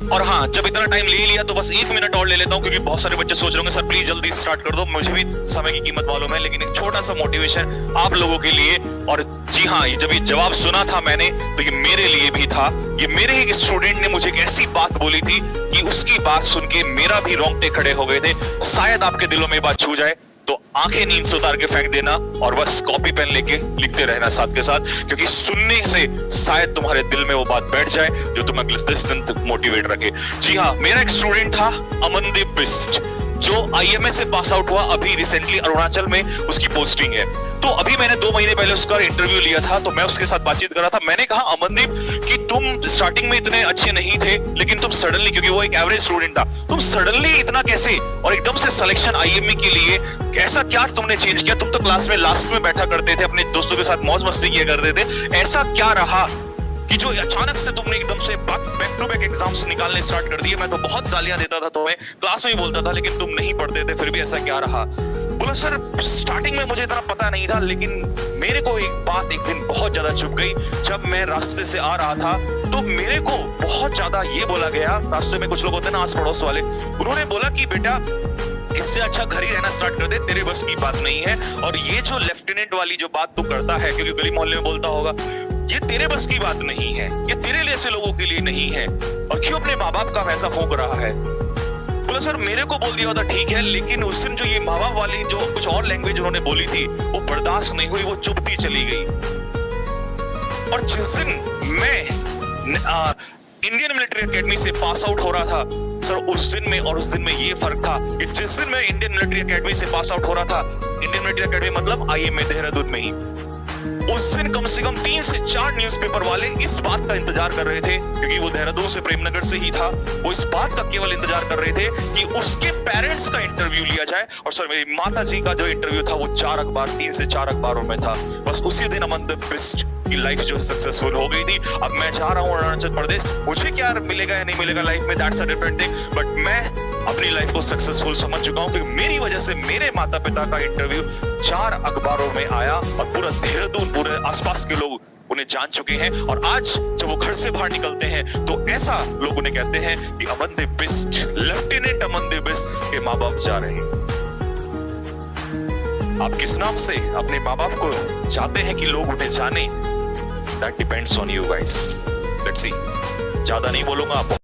और हाँ, जब इतना टाइम ले लिया तो बस 1 मिनट और ले लेता हूँ, क्योंकि बहुत सारे बच्चे सोच रहे होंगे सर प्लीज जल्दी स्टार्ट कर दो, मुझे भी समय की कीमत मालूम है, लेकिन एक छोटा सा मोटिवेशन आप लोगों के लिए। और जी हाँ, जब ये जवाब सुना था मैंने तो ये मेरे लिए भी था। ये मेरे एक स्टूडेंट ने मुझे एक ऐसी बात बोली थी कि उसकी बात सुन के मेरा भी रोंगटे खड़े हो गए थे। शायद आपके दिलों में बात छू जाए तो आंखें नींद से उतार के फेंक देना और बस कॉपी पेन लेके लिखते रहना साथ के साथ, क्योंकि सुनने से शायद तुम्हारे दिल में वो बात बैठ जाए जो तुम्हें अगले 10 दिन तक मोटिवेट रखे। जी हाँ, मेरा एक स्टूडेंट था अमनदीप बिस्ट, जो IMA से पास आउट हुआ, अभी रिसेंटली अरुणाचल में उसकी पोस्टिंग है। तो अभी मैंने 2 महीने पहले उसका इंटरव्यू लिया था, तो मैं उसके साथ बातचीत कर रहा था। मैंने कहा अमनदीप कि तुम स्टार्टिंग में इतने अच्छे नहीं थे, लेकिन तुम सडनली, क्योंकि वो एक एवरेज स्टूडेंट था, तुम सडनली इतना कैसे, और एकदम से सिलेक्शन IMA के लिए ऐसा क्या तुमने चेंज किया? तुम तो क्लास में लास्ट में बैठा करते थे, अपने दोस्तों के साथ मौज मस्ती किया करते थे, ऐसा क्या रहा कि जो अचानक से तुमने एकदम से बैक टू बैक एग्जाम्स निकालने स्टार्ट कर दिए? मैं तो बहुत गालियां देता था तुम्हें, क्लास में ही बोलता था, लेकिन तुम नहीं पढ़ते थे, फिर भी ऐसा क्या रहा? बोला सर स्टार्टिंग में मुझे इतना पता नहीं था, लेकिन मेरे को एक बात एक दिन बहुत ज्यादा चुभ गई। जब मैं रास्ते से आ रहा था तो मेरे को बहुत ज्यादा ये बोला गया, रास्ते में कुछ लोग होते हैं ना आस पड़ोस वाले, उन्होंने बोला कि बेटा इससे अच्छा घर ही रहना स्टार्ट कर दे, तेरे बस की बात नहीं है, और ये जो लेफ्टिनेंट वाली जो बात तू करता है, क्योंकि गली मोहल्ले में बोलता होगा, ये तेरे बस की बात नहीं है, ये तेरे जैसे लोगों के लिए नहीं है, और क्यों अपने माँ बाप का पैसा फूंक रहा है? बोला सर मेरे को बोल दिया होता ठीक है, लेकिन उस दिन जो ये माँ बाप वाली जो कुछ और लैंग्वेज उन्होंने बोली थी वो बर्दाश्त नहीं हुई, वो चुभती चली गई। और जिस दिन मैं इंडियन मिलिट्री एकेडमी से पास आउट हो रहा था सर, उस दिन में और उस दिन में ये फर्क था कि जिस दिन मैं इंडियन मिलिट्री एकेडमी से पास आउट हो रहा था, इंडियन मिलिट्री एकेडमी मतलब IMA देहरादून में ही, उस दिन कम से कम 3 से 4 न्यूज़पेपर वाले इस बात का इंतजार कर रहे थे, क्योंकि वो देहरादून से प्रेमनगर से ही था, वो इस बात का केवल इंतजार कर रहे थे कि उसके पेरेंट्स का इंटरव्यू लिया जाए। और सर मेरी माता जी का जो इंटरव्यू था वो 4 अखबार, 3 से 4 अखबारों में था। बस उसी दिन अमनदीप बिस्ट की लाइफ जो सक्सेसफुल हो गई थी। अब मैं जा रहा हूँ अरुणाचल प्रदेश, मुझे क्या मिलेगा या नहीं मिलेगा लाइफ में, that's a different thing, but मैं अपनी लाइफ को सक्सेसफुल समझ चुका हूँ, क्योंकि मेरी वजह से मेरे माता पिता का इंटरव्यू 4 अखबारों में आया और पूरा देहरादून, पूरे आसपास के लोग उन्हें जान चुके हैं। और आज जब वो घर से बाहर निकलते हैं तो ऐसा लोग उन्हें कहते हैं कि अमनदीप बिस्ट, लेफ्टिनेंट अमनदीप बिस्ट के माँ बाप जा रहे हैं। आप किस नाम से अपने माँ बाप को चाहते हैं कि लोग उन्हें जाने? That depends on you guys. Let's see, ज्यादा नहीं बोलूंगा, आप